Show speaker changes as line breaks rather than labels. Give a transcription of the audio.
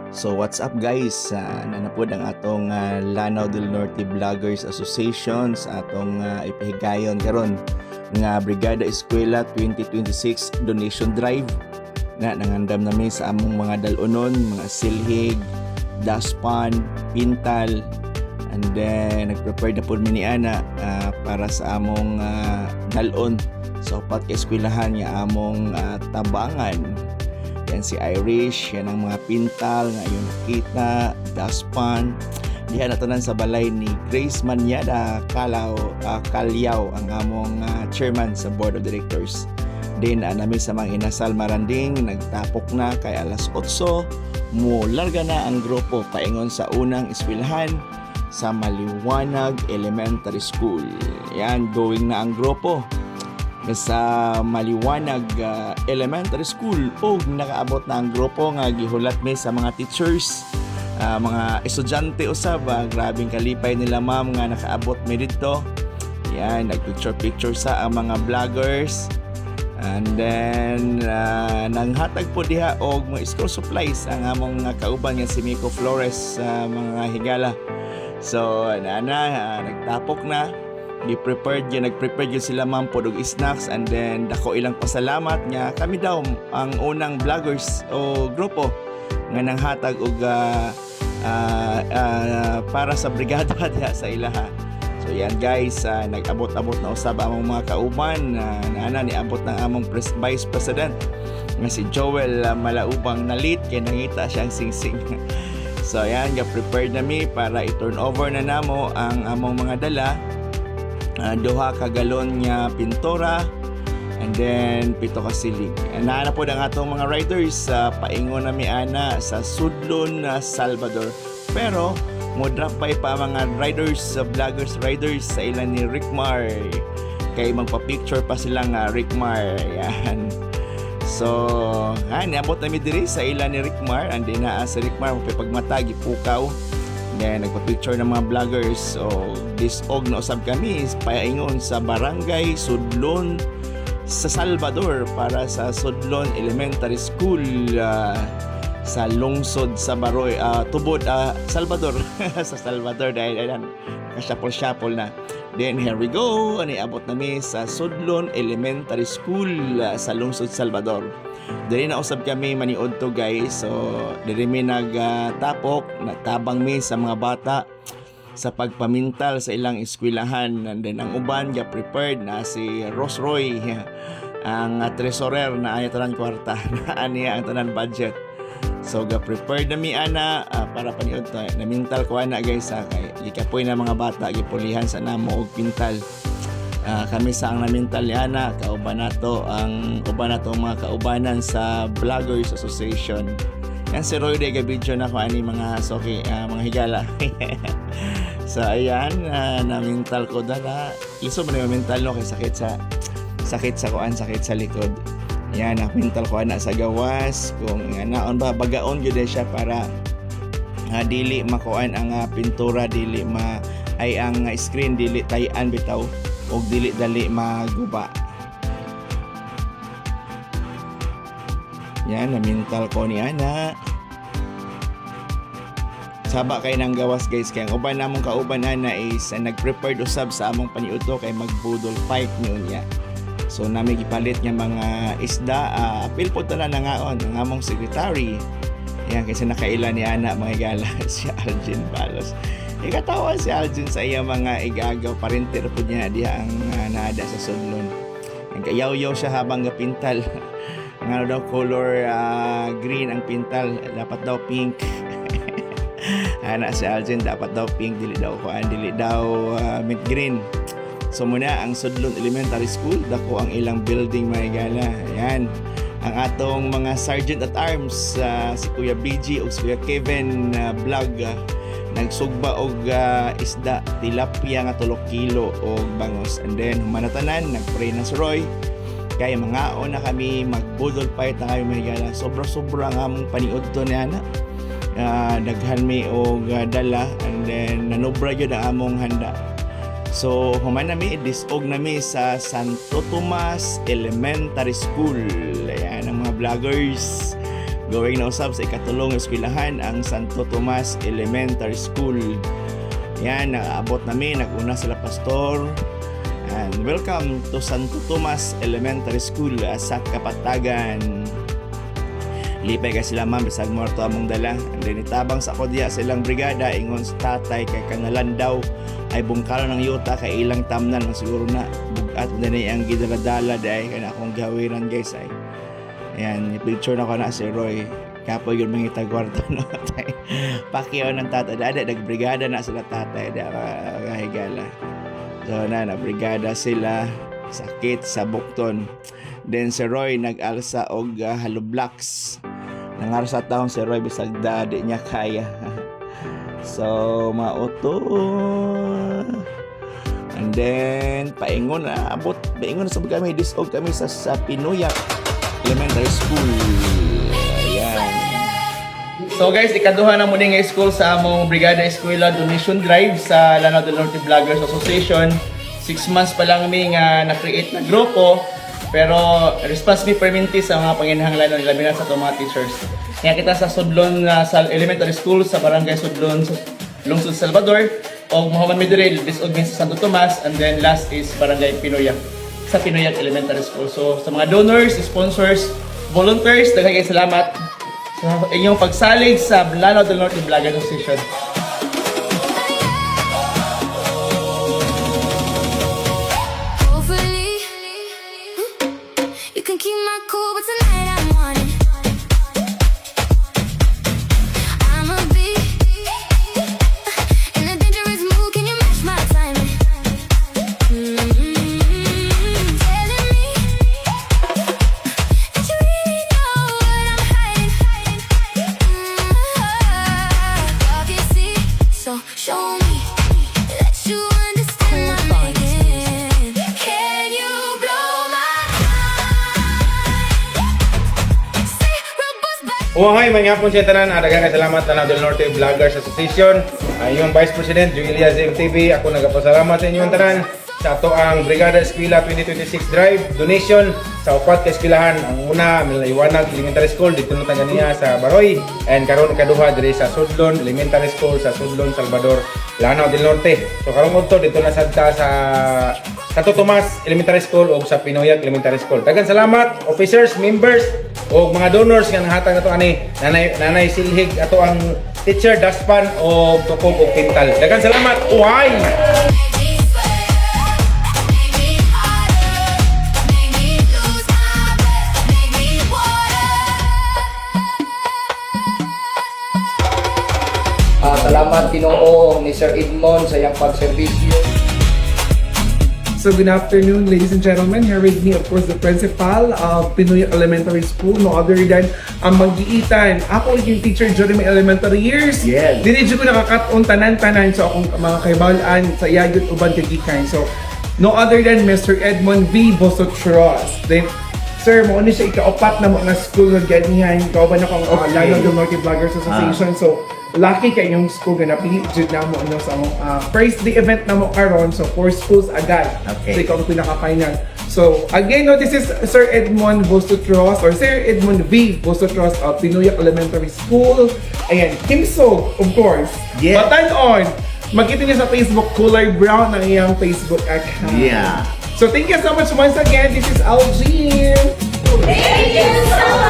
So what's up guys? Nanapod ang atong Lanao del Norte Vloggers Association sa atong ipahigayon karon nga Brigada Eskwela 2026 donation drive na nangandam nami sa among mga dalunon, mga silhig, daspan, pintal, and then nagprepare na pud mi ni ana para sa among dalon sa upat ka eskwelahan nga among tabangan. Yan si Irish, yan ang mga pintal nga yung nakita, daspan. Diyan natanan sa balay ni Grace Manyada Calyaw ang among chairman sa board of directors. Then nami sa mga inasal maranding, nagtapok na kay alas 8, mularga na ang grupo paingon sa unang eskwelahan sa Maliwanag Elementary School. Yan, going na ang grupo sa Maliwanag Elementary School o nakaabot na ang grupo nga gihulat mi sa mga teachers, mga estudyante usab. Grabing kalipay nila ma'am nga nakaabot mi dito. Yan, nagpicture sa ang mga vloggers, and then nanghatag po diha og mga school supplies ang among kauban nga si Miko Flores sa mga higala. So nagtapok na, nag-prepare yun sila ma'am po og snacks, and then dako ilang pasalamat nga kami daw ang unang vloggers o grupo nga nanghatag og para sa brigada diha sa ilaha. So yan guys, nag-abot-abot na usab among mga kauban, ni abot ng among Vice President nga si Joel Malaubang nalit kay nangita siyang singsing. So yan, ga-prepared na mi para i-turn over na namo ang among mga dala. Duha ka galon nga pintura, and then 7 ka silig. Naana po ang atong mga riders paingon na mi ana sa Sudlon, Salvador. Pero mo drop by pa mga riders, vloggers riders sa ilan ni Rickmar, kay magpa-picture pa sila nga Rickmar. Yan. So niabot na mi diri sa ilan ni Rickmar, and then sa Rickmar pagmata gipukaw. Then nagpa-picture ng mga vloggers. So disog na usab kami paingon sa Barangay Sudlon sa Salvador para sa Sudlon Elementary School sa lungsod sa Baroy, Tubod, Salvador. Sa Salvador dahil nakasyapol-syapol na. Then here we go, abot nami sa Sudlon Elementary School sa lungsod Salvador. Dili na usab kami maniod to guys. So dili mi nagtapok, natabang mi sa mga bata sa pagpamintal sa ilang eskwelahan, and then ang uban ga prepared na si Ross Roy, ang treasurer na ayatan kwarta na niya ang tanan budget. So ga prepared na mi ana para paniud to. Namintal ko ana guys, kay gikapoy na mga bata gipulihan sa namo og pintal. Kami sa ang namintal ana kauban nato ang uban nato mga kaubanan sa Vloggers Association. Yan si Roy de video na ko ani mga soki, mga higala. So ayan, namintal ko dala. Iso man yung mental no, kay sakit sa likod. Yan, namintal ko ana sa gawas kung naon ba bagaon gyud siya para dili makuan ang pintura, dili ay ang screen dili tay-an bitaw og dili dali maguba. Yan, namintal ko ni ana. Saba kay nang gawas guys, kay ang uban namong kauban ana is nag-prepared usab sa among paniudto kay magbudol fight niya. So nami gipalit nga mga isda, apil po tala na ngaon ang among secretary. Yan, kasi nakaila ni ana mga gala si Algin Balos. Ikatawa si Algin sa iya mga igagaw, parinter po niya diha ang naada sa Sudlon. Ang kayaw-yaw siya habang gapintal. Ang ano daw color green ang pintal, dapat daw pink. Ana si Algin dapat daw pink, dili daw mint green. So muna ang Sudlon Elementary School, dako ang ilang building mga gala. Ayan, ang atong mga sergeant at arms, si Kuya BG o si Kuya Kevin vlog, nagsugba og isda tilapia nga 3 kilo og bangos, and then humanatanan nagpray na si Roy kay mangaon na kami, magbudol fight na kami mga gala. Sobra ang among paniud to ni ana. Daghan mi og dala, and then nanobra gyud ang among handa. So human nami, disog nami sa Santo Tomas Elementary School. Ayan ang mga vloggers going na usab sa ikatulong eskwelahan ang Santo Tomas Elementary School. Yan, nakaabot namin, nag-una sila pastor. And welcome to Santo Tomas Elementary School sa Kapatagan. Lipay ka sila ma'am, bisag mo ito among dala. And then itabang sa ako diya sa ilang brigada, ingon sa tatay kay kangalan daw ay bungkalo ng yuta kay ilang tamnan. Siguro na bugat na niya ang gidaladala dahil kaya akong gawiran guys ay. Ayan, picture na ko na si Roy. Kapo yun mga itagwarto no tatay. Pakiyaw ng tatay. Dada, nagbrigada na sila tatay. Dada, kahigala. So na, brigada sila. Sakit sa Bukton. Then si Roy nag-alsa og halublaks. Nangarsa taon si Roy bisag dadi niya kaya. So mauto. And then paingon na abot. Paingon na sa kami disog kami sa Pinuyak Elementary School. Ayan. So guys, ikaduha na muna nga school sa among Brigada Eskwela Donation Drive sa Lanao del Norte Vloggers Association. 6 months pa lang mi nga na-create na grupo. Pero response mi perminti sa mga panginahanglan nila bilang sa mga teachers. Kaya kita sa Sudlon sa elementary school sa Barangay Sudlon, Lungsod Salvador, o Muhammad Medril, disog sa Santo Tomas, and then last is Barangay Pinuyak sa Pinuyak Elementary School. So sa mga donors, sponsors, volunteers, daghang salamat sa inyong pagsalig sa Lanao del Norte Vloggers Association.
Hi, mga hapon siya tanan. Daghang salamat Lanao del Norte Vloggers Association. Yung Vice President Julia ZMTV. Ako nagapasalamat sa inyong tanan sa ato ang Brigada Eskwela 2026 Drive donation sa upat ka eskwelahan. Ang una, Milaywanag Elementary School dito na niya sa Baroy, and karon ikaduha diri sa Sudlon Elementary School sa Sudlon, Salvador, Lanao del Norte. So karon mo to dito na sadta sa Santo Tomas Elementary School o sa Pinuyak Elementary School. Daghang salamat officers, members o mga donors nga nahatag nato ani nanay silhig ato ang teacher daspan o tukog o pintal. Daghang salamat. Uhay.
Salamat Ginoo ni Sir Edmond sa iyang pagserbisyo.
So good afternoon, ladies and gentlemen. Here with me, of course, the principal of Pinoy Elementary School, no other than ang Magiitan. Ako yung teacher during my elementary years.
Yes.
Dili ko nakakat-on tanan-tanan sa akong mga kaibalaan sa iyagot uban kagikan. So no other than Mr. Edmond V. Bosotros. Then, sir, mo ni siya ikaapat na mga school na ganyan. Kauban akong Lanao del Norte Vloggers Association. So lucky kay yung school na napili jud na mo ano sa first day event na mo karon, so 4 schools agad.
Okay.
So ikaw ang pinaka-final. So again, no, this is Sir Edmond Bosotros or Sir Edmond V. Bosotros of Pinuyak Elementary School. Ayan, Kimso, of course.
Yeah.
Batan on. Makita niya sa Facebook, Kulay Brown ang iyang Facebook account.
Yeah.
So thank you so much once again. This is Algene.
Thank you so much.